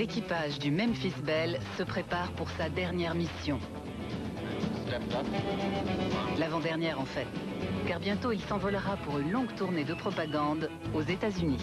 L'équipage du Memphis Belle se prépare pour sa dernière mission. L'avant-dernière en fait, car bientôt il s'envolera pour une longue tournée de propagande aux États-Unis.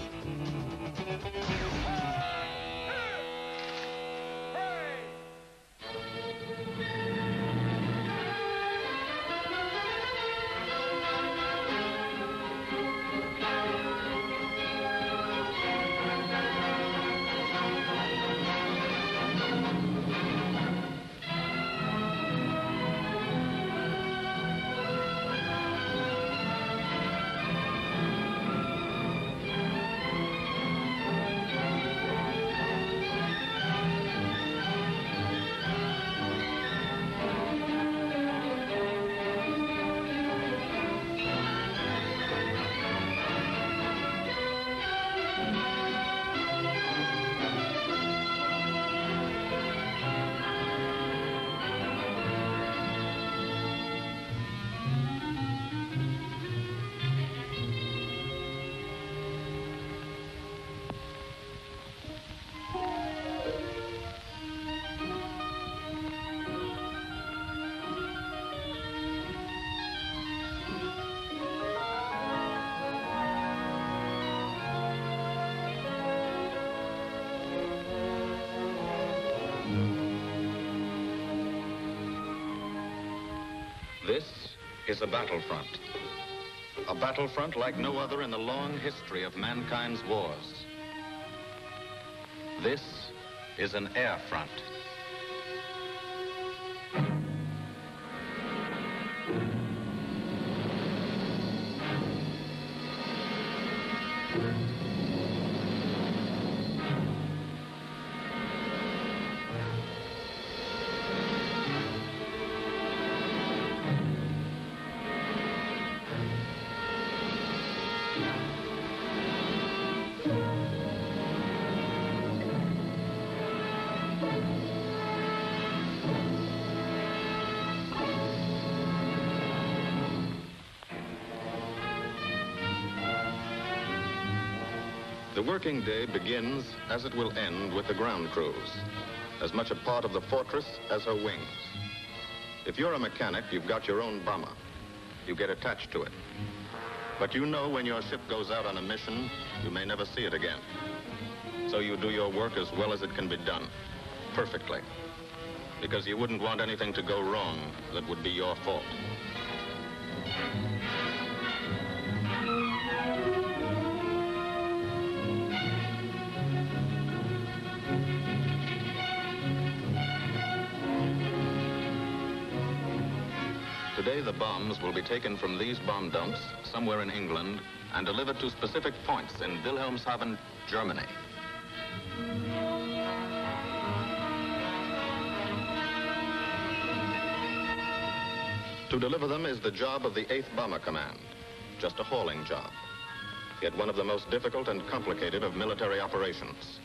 This is a battlefront. A battlefront like no other in the long history of mankind's wars. This is an air front. The working day begins, as it will end, with the ground crews, as much a part of the fortress as her wings. If you're a mechanic, you've got your own bomber. You get attached to it. But you know when your ship goes out on a mission, you may never see it again. So you do your work as well as it can be done, perfectly. Because you wouldn't want anything to go wrong that would be your fault. Today, the bombs will be taken from these bomb dumps somewhere in England and delivered to specific points in Wilhelmshaven, Germany. To deliver them is the job of the 8th Bomber Command, just a hauling job, yet one of the most difficult and complicated of military operations.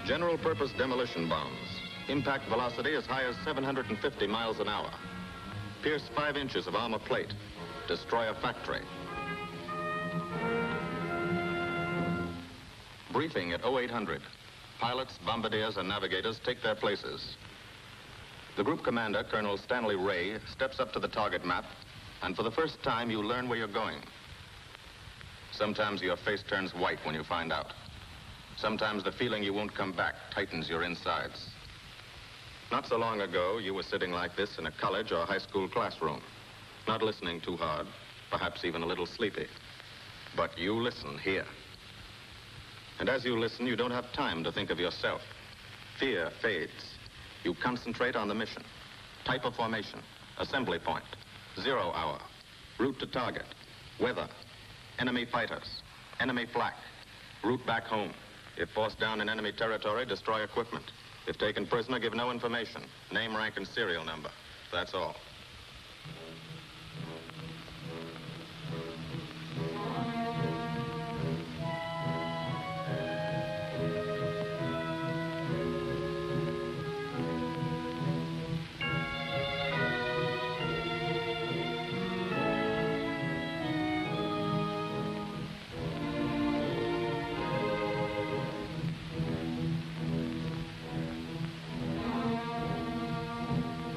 General-purpose demolition bombs, impact velocity as high as 750 miles an hour, pierce 5 inches of armor plate, destroy a factory. Briefing at 0800. Pilots, bombardiers, and navigators take their places. The group commander, Colonel Stanley Ray, steps up to the target map, and for the first time, you learn where you're going. Sometimes your face turns white when you find out. Sometimes the feeling you won't come back tightens your insides. Not so long ago, you were sitting like this in a college or high school classroom, not listening too hard, perhaps even a little sleepy. But you listen here. And as you listen, you don't have time to think of yourself. Fear fades. You concentrate on the mission. Type of formation, assembly point, 0 hour, route to target, weather, enemy fighters, enemy flak, route back home. If forced down in enemy territory, destroy equipment. If taken prisoner, give no information. Name, rank, and serial number. That's all.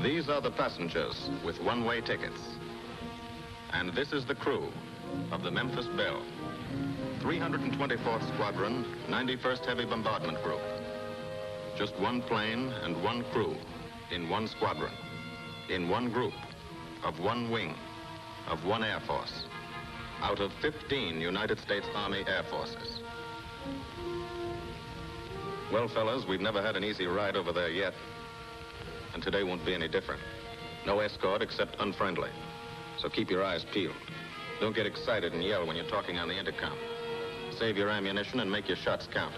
These are the passengers with one-way tickets. And this is the crew of the Memphis Belle. 324th Squadron, 91st Heavy Bombardment Group. Just one plane and one crew in one squadron, in one group, of one wing, of one Air Force, out of 15 United States Army Air Forces. Well, fellas, we've never had an easy ride over there yet, and today won't be any different. No escort except unfriendly, so keep your eyes peeled. Don't get excited and yell when you're talking on the intercom. Save your ammunition and make your shots count.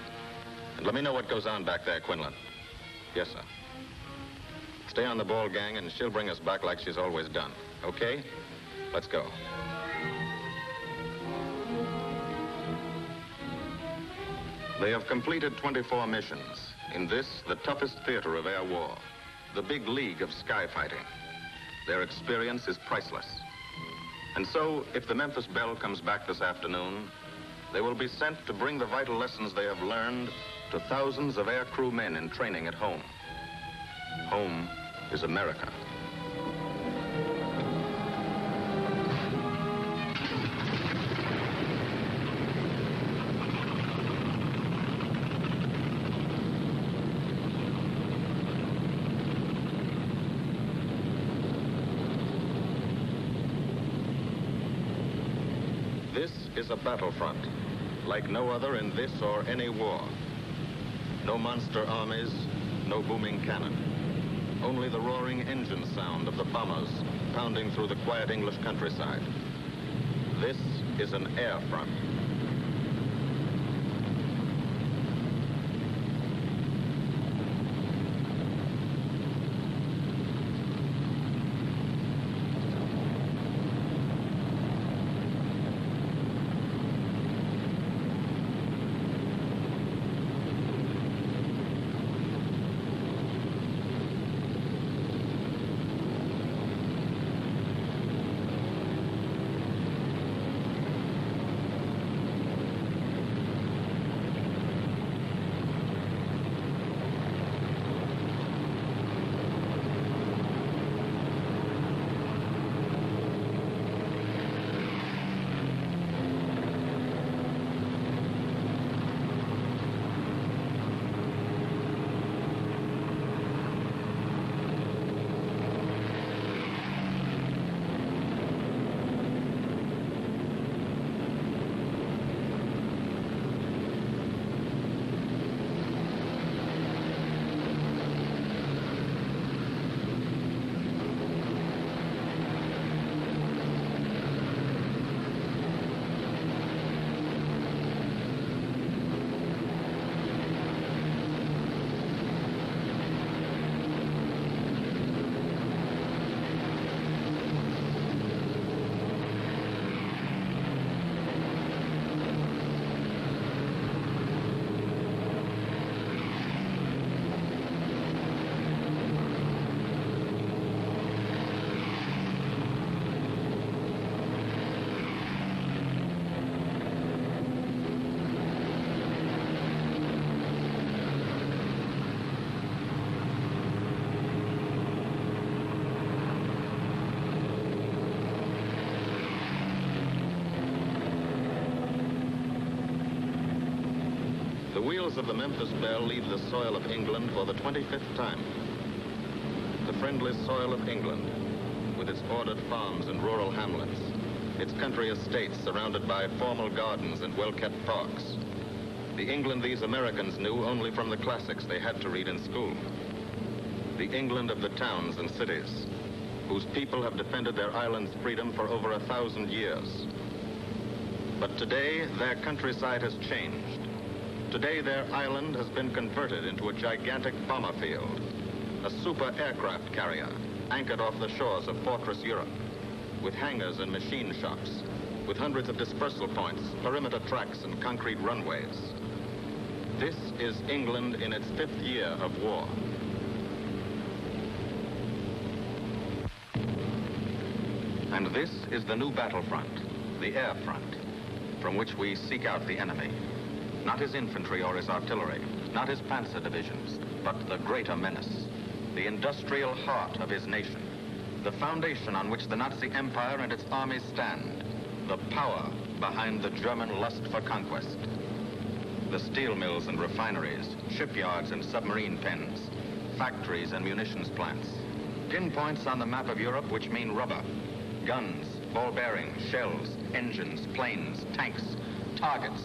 And let me know what goes on back there, Quinlan. Yes, sir. Stay on the ball, gang, and she'll bring us back like she's always done. Okay? Let's go. They have completed 24 missions in this, the toughest theater of air war, the big league of sky fighting. Their experience is priceless. And so, if the Memphis Belle comes back this afternoon, they will be sent to bring the vital lessons they have learned to thousands of air crew men in training at home. Home is America. This is a battlefront, like no other in this or any war. No monster armies, no booming cannon. Only the roaring engine sound of the bombers pounding through the quiet English countryside. This is an air front. The wheels of the Memphis Belle leave the soil of England for the 25th time. The friendly soil of England, with its ordered farms and rural hamlets, its country estates surrounded by formal gardens and well-kept parks. The England these Americans knew only from the classics they had to read in school. The England of the towns and cities, whose people have defended their island's freedom for over 1,000 years. But today, their countryside has changed. Today, their island has been converted into a gigantic bomber field, a super aircraft carrier anchored off the shores of Fortress Europe, with hangars and machine shops, with hundreds of dispersal points, perimeter tracks, and concrete runways. This is England in its 5th year of war. And this is the new battlefront, the air front, from which we seek out the enemy. Not his infantry or his artillery, not his panzer divisions, but the greater menace, the industrial heart of his nation, the foundation on which the Nazi Empire and its armies stand, the power behind the German lust for conquest. The steel mills and refineries, shipyards and submarine pens, factories and munitions plants. Pinpoints on the map of Europe which mean rubber, guns, ball bearings, shells, engines, planes, tanks, targets.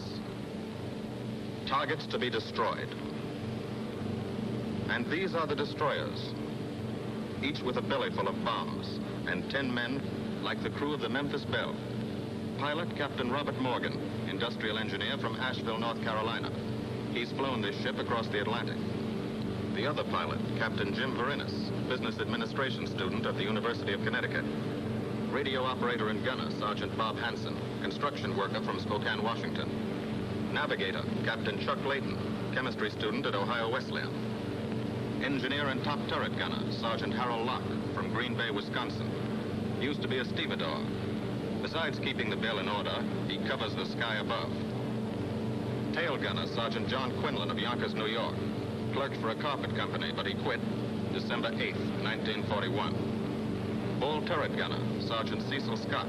Targets to be destroyed. And these are the destroyers, each with a belly full of bombs, and 10 men like the crew of the Memphis Belle. Pilot Captain Robert Morgan, industrial engineer from Asheville, North Carolina. He's flown this ship across the Atlantic. The other pilot, Captain Jim Verinis, business administration student at the University of Connecticut. Radio operator and gunner, Sergeant Bob Hansen, construction worker from Spokane, Washington. Navigator, Captain Chuck Layton, chemistry student at Ohio Wesleyan. Engineer and top turret gunner, Sergeant Harold Locke, from Green Bay, Wisconsin. Used to be a stevedore. Besides keeping the Belle in order, he covers the sky above. Tail gunner, Sergeant John Quinlan of Yonkers, New York. Clerked for a carpet company, but he quit December 8th, 1941. Bull turret gunner, Sergeant Cecil Scott.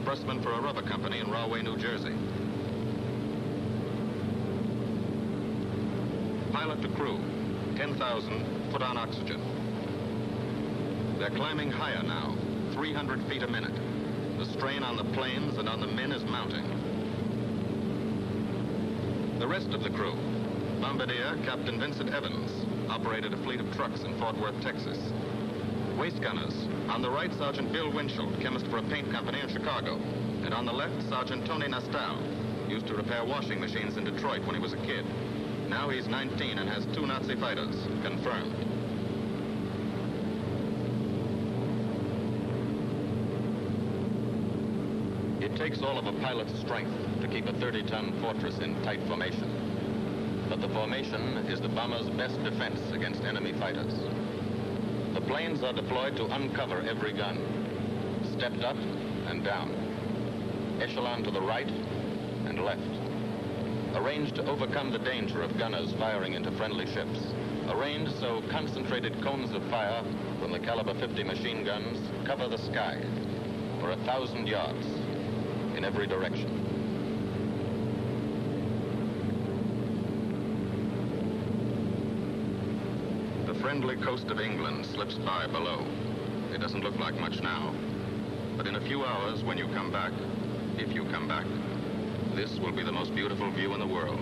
Pressman for a rubber company in Rahway, New Jersey. Pilot to crew, 10,000 foot on oxygen. They're climbing higher now, 300 feet a minute. The strain on the planes and on the men is mounting. The rest of the crew. Bombardier Captain Vincent Evans operated a fleet of trucks in Fort Worth, Texas. Waist gunners. On the right, Sergeant Bill Winchell, chemist for a paint company in Chicago. And on the left, Sergeant Tony Nastal, used to repair washing machines in Detroit when he was a kid. Now he's 19 and has 2 Nazi fighters, confirmed. It takes all of a pilot's strength to keep a 30-ton fortress in tight formation. But the formation is the bomber's best defense against enemy fighters. The planes are deployed to uncover every gun, stepped up and down, echelon to the right and left, arranged to overcome the danger of gunners firing into friendly ships, arranged so concentrated cones of fire from the caliber 50 machine guns cover the sky for 1,000 yards in every direction. The friendly coast of England slips by below. It doesn't look like much now, but in a few hours when you come back, if you come back, this will be the most beautiful view in the world.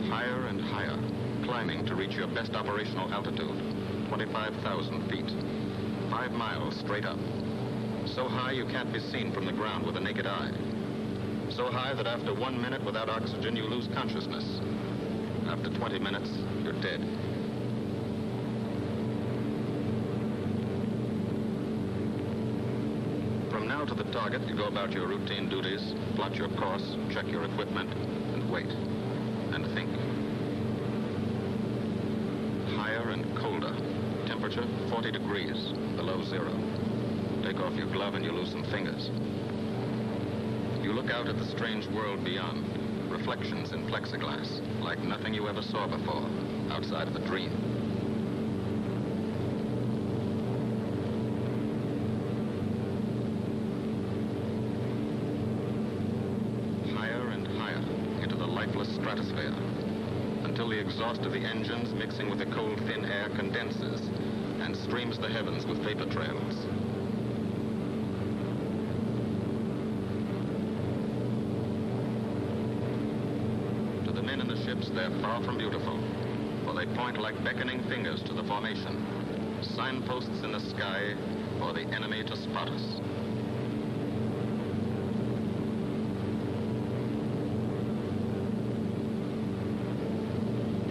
Higher and higher, climbing to reach your best operational altitude, 25,000 feet, 5 miles straight up. So high you can't be seen from the ground with the naked eye. So high that after 1 minute without oxygen, you lose consciousness. After 20 minutes, you're dead. From now to the target, you go about your routine duties, plot your course, check your equipment, and wait, and think. Higher and colder. Temperature, 40 degrees, below zero. Take off your glove and you lose some fingers. You look out at the strange world beyond. Reflections in plexiglass, like nothing you ever saw before, outside of a dream. Higher and higher into the lifeless stratosphere, until the exhaust of the engines mixing with the cold, thin air condenses and streams the heavens with vapor trails. Ships, they're far from beautiful, for they point like beckoning fingers to the formation, signposts in the sky for the enemy to spot us.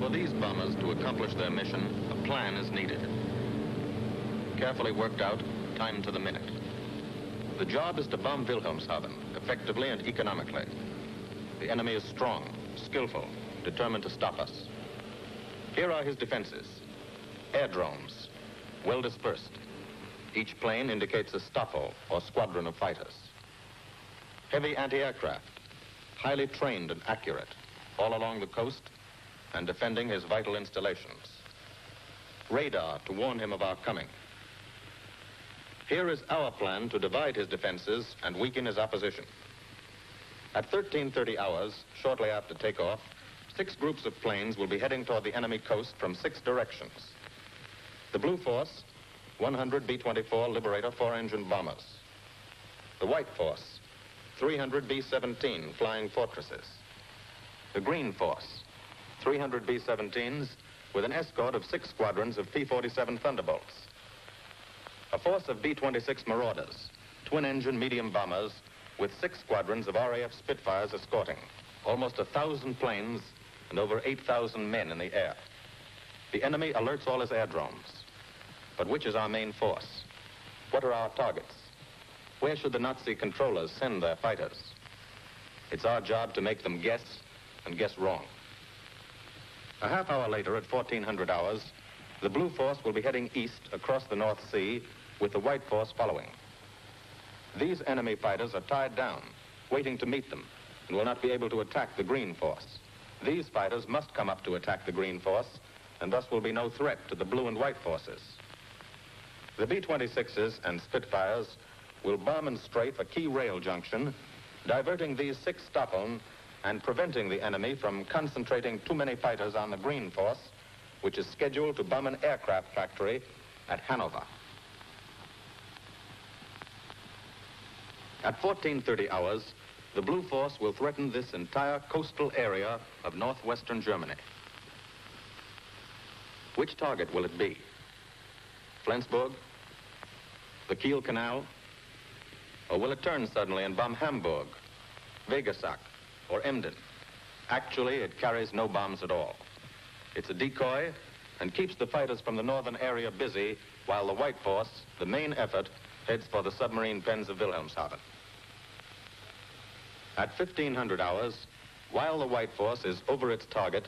For these bombers to accomplish their mission, a plan is needed. Carefully worked out, timed to the minute. The job is to bomb Wilhelmshaven effectively and economically. The enemy is strong, skillful, determined to stop us. Here are his defenses. Airdromes, well dispersed. Each plane indicates a staffel or squadron of fighters. Heavy anti-aircraft, highly trained and accurate, all along the coast and defending his vital installations. Radar to warn him of our coming. Here is our plan to divide his defenses and weaken his opposition. At 13:30 hours, shortly after takeoff, 6 groups of planes will be heading toward the enemy coast from 6 directions. The Blue Force, 100 B-24 Liberator 4-engine bombers. The White Force, 300 B-17 Flying Fortresses. The Green Force, 300 B-17s with an escort of 6 squadrons of P-47 Thunderbolts. A force of B-26 Marauders, twin-engine medium bombers with 6 squadrons of RAF Spitfires escorting. Almost 1,000 planes and over 8,000 men in the air. The enemy alerts all his aerodromes. But which is our main force? What are our targets? Where should the Nazi controllers send their fighters? It's our job to make them guess, and guess wrong. A half hour later, at 1400 hours, the Blue Force will be heading east across the North Sea with the White Force following. These enemy fighters are tied down, waiting to meet them, and will not be able to attack the Green Force. These fighters must come up to attack the Green Force, and thus will be no threat to the Blue and White Forces. The B-26s and Spitfires will bomb and strafe a key rail junction, diverting these 6 Stockholm and preventing the enemy from concentrating too many fighters on the Green Force, which is scheduled to bomb an aircraft factory at Hanover. At 14:30 hours, the Blue Force will threaten this entire coastal area of northwestern Germany. Which target will it be? Flensburg? The Kiel Canal? Or will it turn suddenly and bomb Hamburg, Wegesack, or Emden? Actually, it carries no bombs at all. It's a decoy and keeps the fighters from the northern area busy while the White Force, the main effort, heads for the submarine pens of Wilhelmshaven. At 1500 hours, while the White Force is over its target,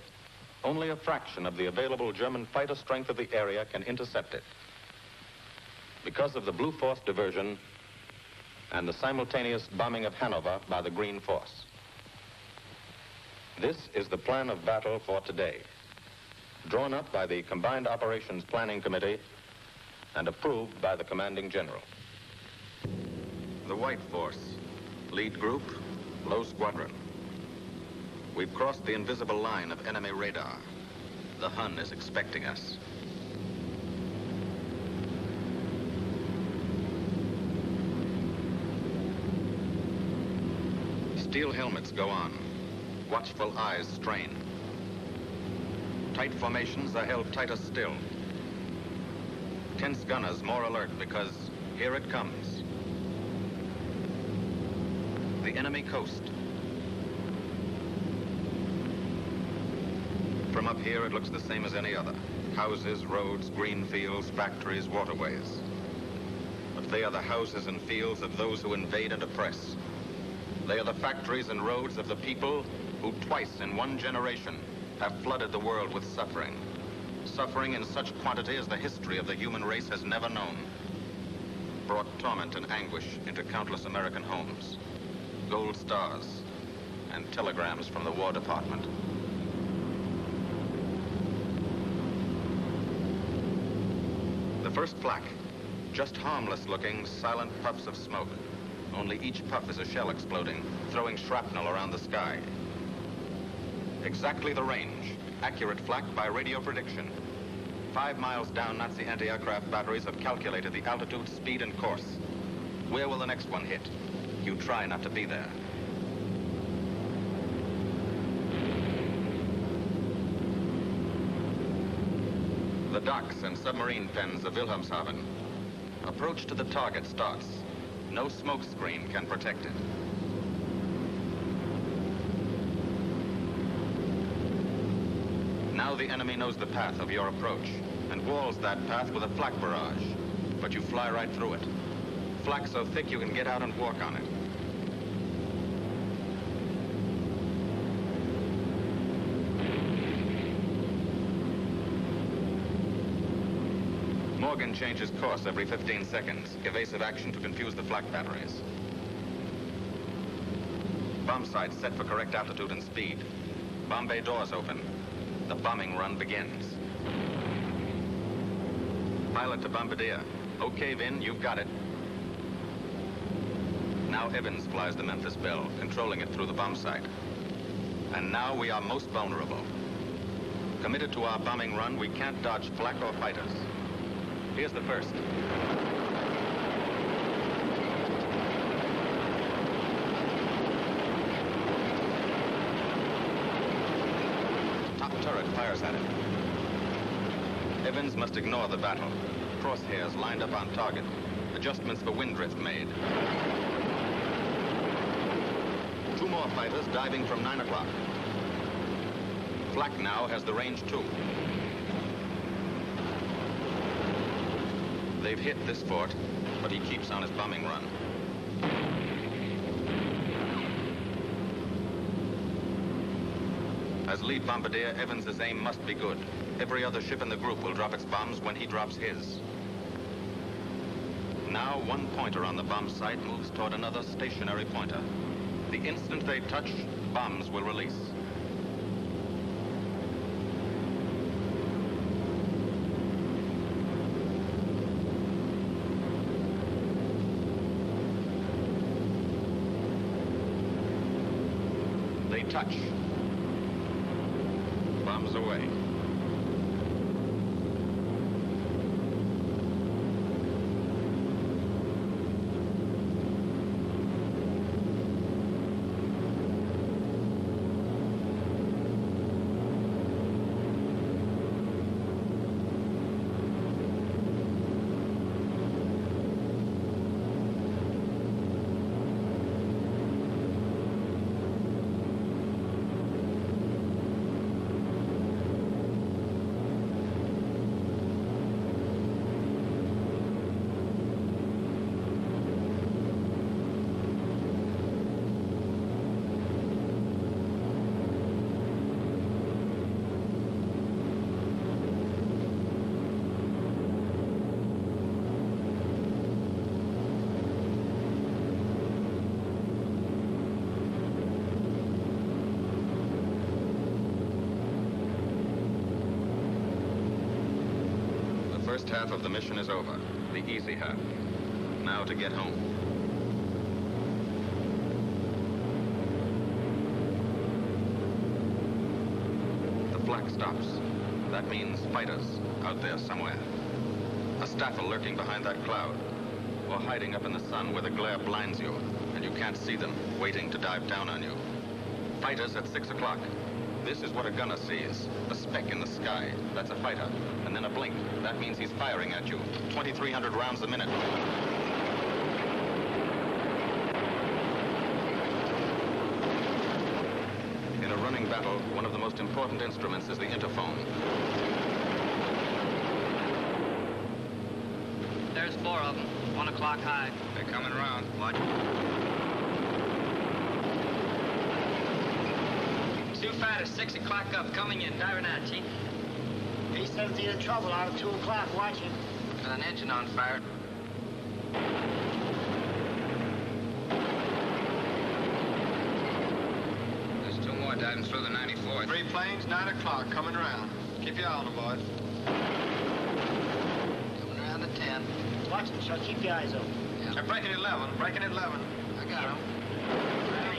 only a fraction of the available German fighter strength of the area can intercept it. Because of the Blue Force diversion and the simultaneous bombing of Hanover by the Green Force. This is the plan of battle for today, drawn up by the Combined Operations Planning Committee and approved by the Commanding General. The White Force, lead group, low squadron. We've crossed the invisible line of enemy radar. The Hun is expecting us. Steel helmets go on. Watchful eyes strain. Tight formations are held tighter still. Tense gunners more alert because here it comes. The enemy coast. From up here, it looks the same as any other. Houses, roads, green fields, factories, waterways. But they are the houses and fields of those who invade and oppress. They are the factories and roads of the people who twice in one generation have flooded the world with suffering. Suffering in such quantity as the history of the human race has never known. Brought torment and anguish into countless American homes. Gold stars and telegrams from the War Department. The first flak, just harmless-looking, silent puffs of smoke. Only each puff is a shell exploding, throwing shrapnel around the sky. Exactly the range, accurate flak by radio prediction. 5 miles down, Nazi anti-aircraft batteries have calculated the altitude, speed, and course. Where will the next one hit? You try not to be there. The docks and submarine pens of Wilhelmshaven. Approach to the target starts. No smoke screen can protect it. Now the enemy knows the path of your approach and walls that path with a flak barrage. But you fly right through it. Flak so thick you can get out and walk on it. Morgan changes course every 15 seconds. Evasive action to confuse the flak batteries. Bomb sights set for correct altitude and speed. Bomb bay doors open. The bombing run begins. Pilot to Bombardier. Okay, Vin, you've got it. Now Evans flies the Memphis Belle, controlling it through the bomb site. And now we are most vulnerable. Committed to our bombing run, we can't dodge flak or fighters. Here's the first. Top turret fires at it. Evans must ignore the battle. Crosshairs lined up on target. Adjustments for wind drift made. 2 more fighters diving from 9 o'clock. Flak now has the range too. They've hit this fort, but he keeps on his bombing run. As lead bombardier, Evans's aim must be good. Every other ship in the group will drop its bombs when he drops his. Now, one pointer on the bomb site moves toward another stationary pointer. The instant they touch, bombs will release. They touch. Bombs away. The first half of the mission is over, the easy half. Now to get home. The flak stops. That means fighters out there somewhere. A staffel lurking behind that cloud, or hiding up in the sun where the glare blinds you, and you can't see them, waiting to dive down on you. Fighters at 6 o'clock. This is what a gunner sees. A speck in the sky. That's a fighter. And then a blink. That means he's firing at you. 2,300 rounds a minute. In a running battle, one of the most important instruments is the interphone. There's 4 of them. 1 o'clock high. They're coming around. Watch. Two fighters, 6 o'clock up, coming in, diving out, Chief. B-17 in trouble out of 2 o'clock, watch him. Got an engine on fire. There's 2 more diving through the 94th. 3 planes, 9 o'clock, coming around. Keep your eye on them, boys. Coming around the 10. Watch him, Chuck. Keep your eyes open. Yeah. They're breaking at 11, breaking at 11. I got him.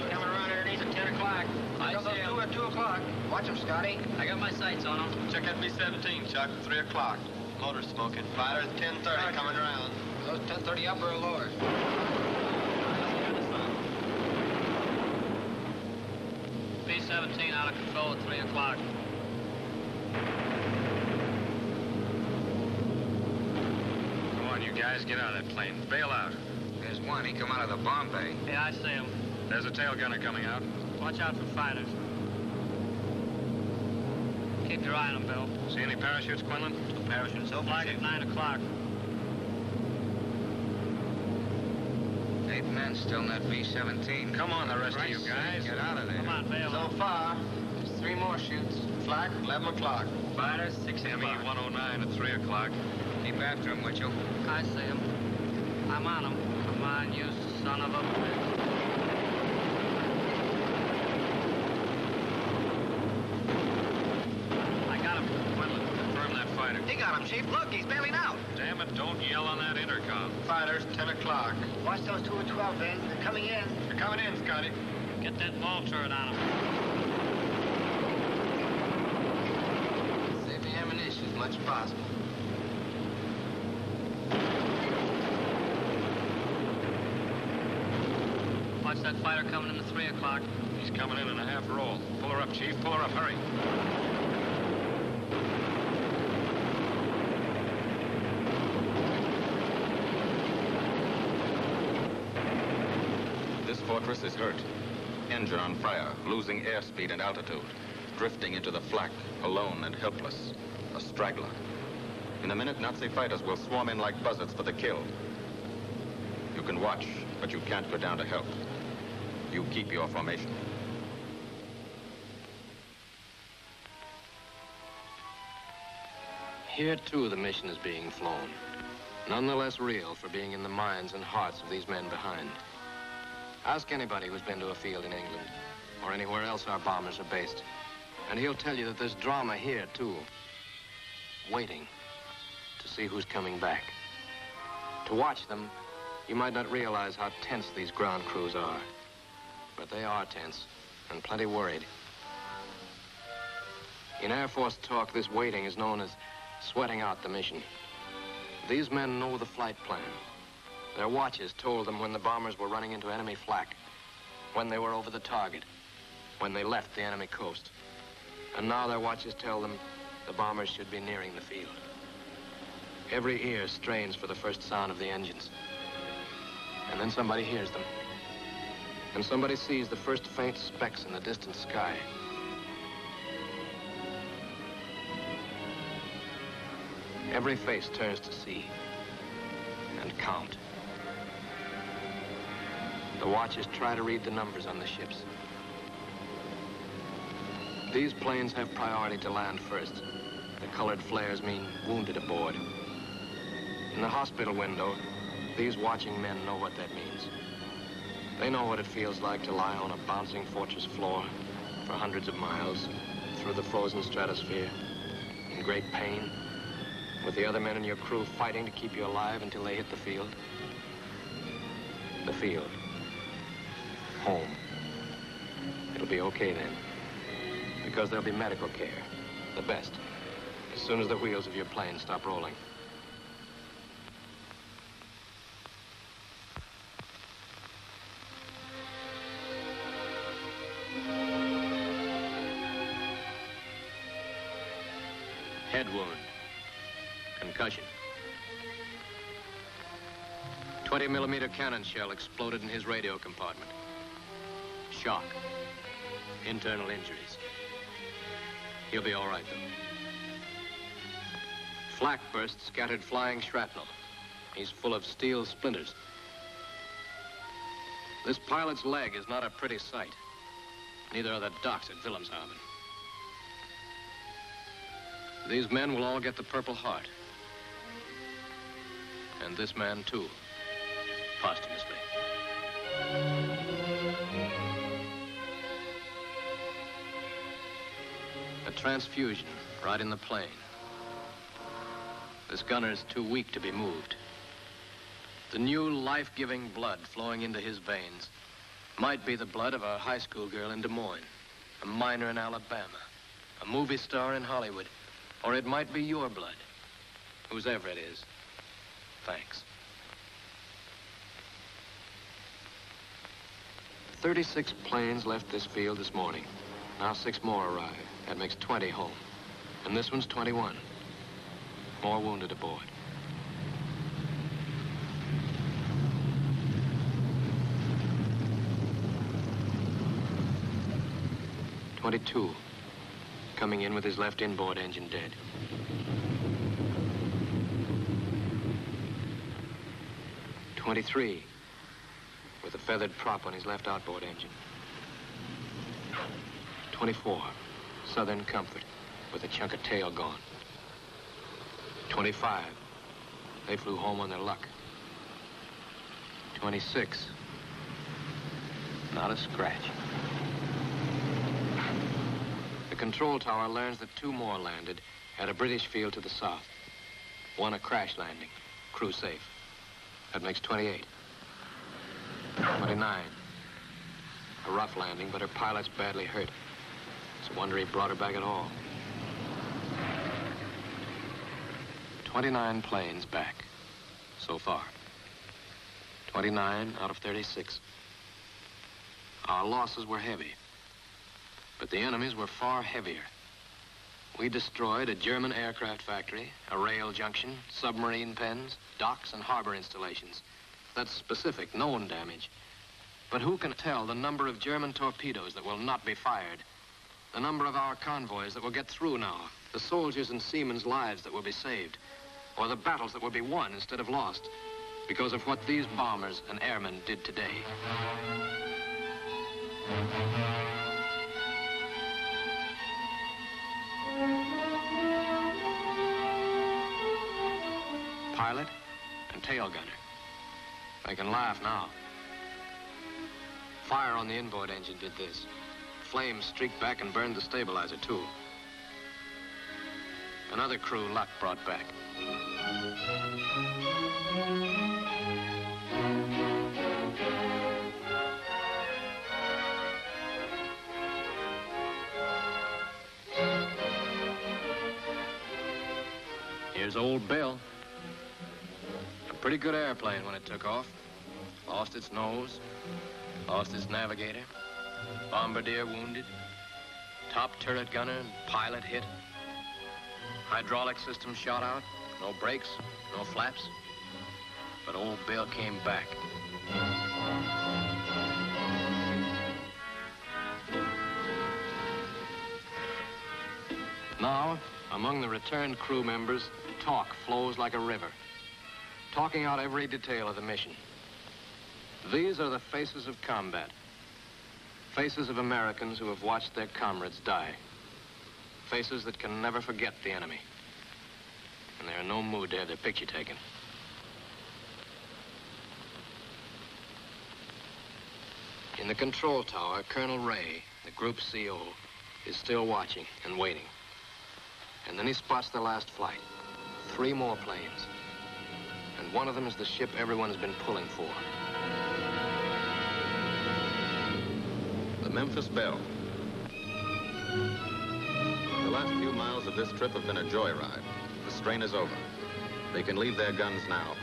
Coming around underneath at 10 o'clock. I got those see 'em. 2 at 2 o'clock. Watch them, Scotty. I got my sights on them. Check that B-17, Chuck, 3 o'clock. Motor's smoking. Fighters, 10:30, coming around. Those 10:30 upper or lower? B-17 out of control at 3 o'clock. Come on, you guys, get out of that plane. Bail out. There's one. He come out of the bomb bay. Yeah, I see him. There's a tail gunner coming out. Watch out for fighters. Keep your eye on them, Bill. See any parachutes, Quinlan? Parachutes open. Flag at 9 o'clock. 8 men still in that B-17. Come on, the rest of you guys. Get out of there. Come on, bail. So far, There's 3 more shoots. flak, 11 o'clock. Fighters, 6 ME o'clock. 109 at 3 o'clock. Keep after him, Mitchell. I see him. I'm on him. Come on, you son of a bitch. He got him, Chief. Look, he's bailing out. Damn it, don't yell on that intercom. Fighters, 10 o'clock. Watch those 2 at 12, Ben. They're coming in. They're coming in, Scotty. Get that ball turret on him. Save the ammunition as much as possible. Watch that fighter coming in the 3 o'clock. He's coming in a half roll. Pull her up, Chief. Pull her up. Hurry. This fortress is hurt. Engine on fire, losing airspeed and altitude. Drifting into the flak, alone and helpless. A straggler. In a minute, Nazi fighters will swarm in like buzzards for the kill. You can watch, but you can't go down to help. You keep your formation. Here, too, the mission is being flown. None the less real for being in the minds and hearts of these men behind. Ask anybody who's been to a field in England or anywhere else our bombers are based, and he'll tell you that there's drama here, too. Waiting to see who's coming back. To watch them, you might not realize how tense these ground crews are. But they are tense and plenty worried. In Air Force talk, this waiting is known as sweating out the mission. These men know the flight plan. Their watches told them when the bombers were running into enemy flak, when they were over the target, when they left the enemy coast. And now their watches tell them the bombers should be nearing the field. Every ear strains for the first sound of the engines. And then somebody hears them. And somebody sees the first faint specks in the distant sky. Every face turns to see and count. The watchers try to read the numbers on the ships. These planes have priority to land first. The colored flares mean wounded aboard. In the hospital window, these watching men know what that means. They know what it feels like to lie on a bouncing fortress floor for hundreds of miles through the frozen stratosphere in great pain, with the other men in your crew fighting to keep you alive until they hit the field. The field. Home. It'll be okay then, because there'll be medical care, the best, as soon as the wheels of your plane stop rolling. Head wound. Concussion. 20-millimeter cannon shell exploded in his radio compartment. Shock. Internal injuries. He'll be all right, though. Flak burst scattered flying shrapnel. He's full of steel splinters. This pilot's leg is not a pretty sight. Neither are the docks at Wilhelmshaven. These men will all get the Purple Heart. And this man, too, posthumously. A transfusion right in the plane. This gunner's too weak to be moved. The new life-giving blood flowing into his veins might be the blood of a high school girl in Des Moines, a miner in Alabama, a movie star in Hollywood, or it might be your blood. Whosever it is, thanks. 36 planes left this field this morning. Now 6 more arrive. That makes 20 home. And this one's 21. More wounded aboard. .22, coming in with his left inboard engine dead. .23, with a feathered prop on his left outboard engine. 24, Southern Comfort, with a chunk of tail gone. 25, they flew home on their luck. 26, not a scratch. The control tower learns that 2 more landed at a British field to the south. One a crash landing, crew safe. That makes 28. 29. A rough landing, but her pilot's badly hurt. It's a wonder he brought her back at all. 29 planes back, so far. 29 out of 36. Our losses were heavy, but the enemy's were far heavier. We destroyed a German aircraft factory, a rail junction, submarine pens, docks, and harbor installations. That's specific, known damage. But who can tell the number of German torpedoes that will not be fired? The number of our convoys that will get through now? The soldiers' and seamen's lives that will be saved? Or the battles that will be won instead of lost because of what these bombers and airmen did today? Pilot and tail gunner. I can laugh now. Fire on the inboard engine did this. Flames streaked back and burned the stabilizer, too. Another crew luck brought back. Here's old Bill. A pretty good airplane when it took off. Lost its nose, lost its navigator, bombardier wounded, top turret gunner and pilot hit, hydraulic system shot out, no brakes, no flaps. But old Bill came back. Now, among the returned crew members, talk flows like a river, talking out every detail of the mission. These are the faces of combat, faces of Americans who have watched their comrades die, faces that can never forget the enemy, and they're in no mood to have their picture taken. In the control tower, Colonel Ray, the group CO, is still watching and waiting. And then he spots the last flight. 3 more planes. And one of them is the ship everyone's been pulling for. The Memphis Belle. The last few miles of this trip have been a joyride. The strain is over. They can leave their guns now.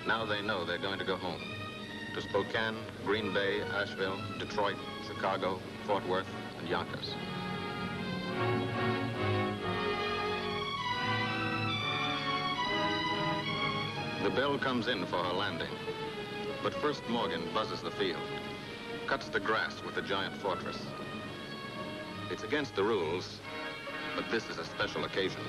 Now they know they're going to go home. To Spokane, Green Bay, Asheville, Detroit, Chicago, Fort Worth, and Yonkers. The Belle comes in for her landing. But first Morgan buzzes the field, cuts the grass with the giant fortress. It's against the rules, but this is a special occasion.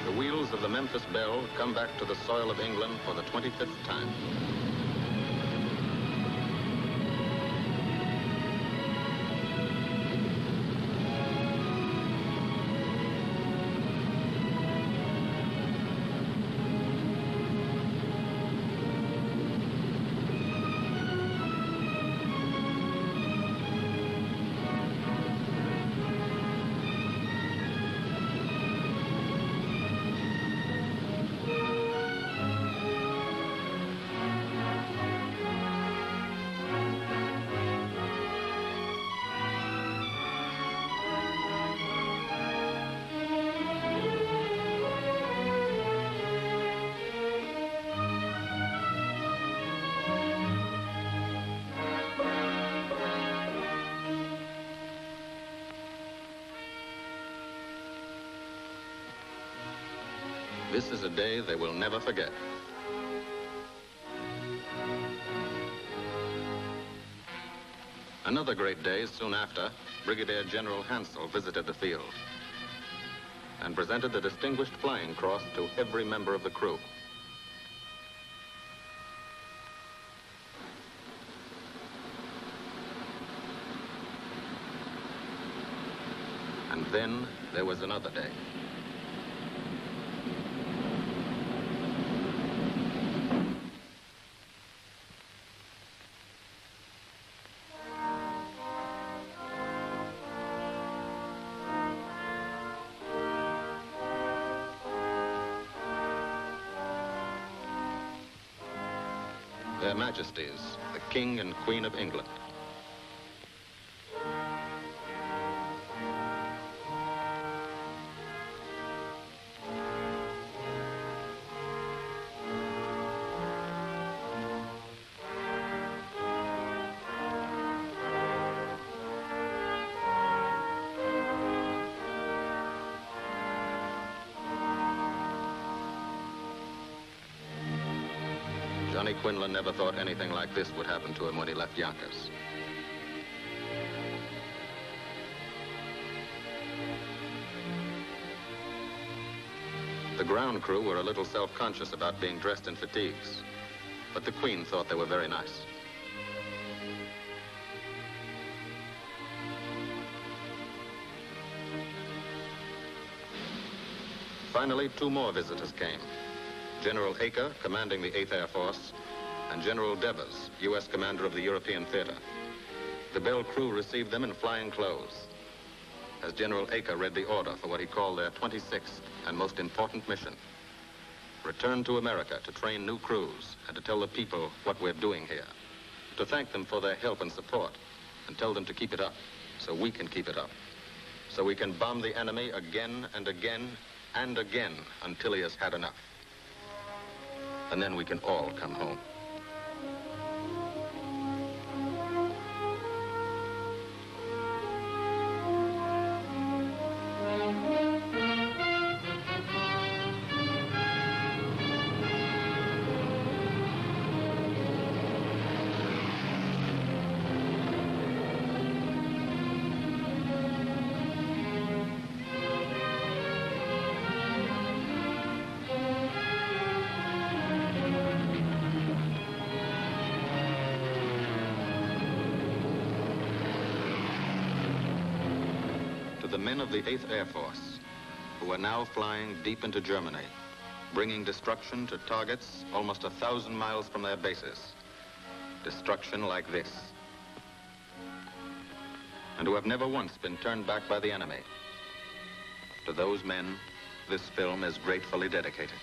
The wheels of the Memphis Belle come back to the soil of England for the 25th time. This is a day they will never forget. Another great day soon after, Brigadier General Hansel visited the field. and presented the Distinguished Flying Cross to every member of the crew. And then there was another day. Their Majesties, the King and Queen of England. Johnny Quinlan never thought anything like this would happen to him when he left Yonkers. The ground crew were a little self-conscious about being dressed in fatigues, but the Queen thought they were very nice. Finally, two more visitors came. General Acre, commanding the 8th Air Force, and General Devers, U.S. commander of the European Theater. The Bell crew received them in flying clothes, as General Acre read the order for what he called their 26th and most important mission. Return to America to train new crews and to tell the people what we're doing here. To thank them for their help and support and tell them to keep it up so we can keep it up. So we can bomb the enemy again and again and again until he has had enough. And then we can all come home. The men of the 8th Air Force, who are now flying deep into Germany, bringing destruction to targets almost 1,000 miles from their bases. Destruction like this. And who have never once been turned back by the enemy. To those men, this film is gratefully dedicated.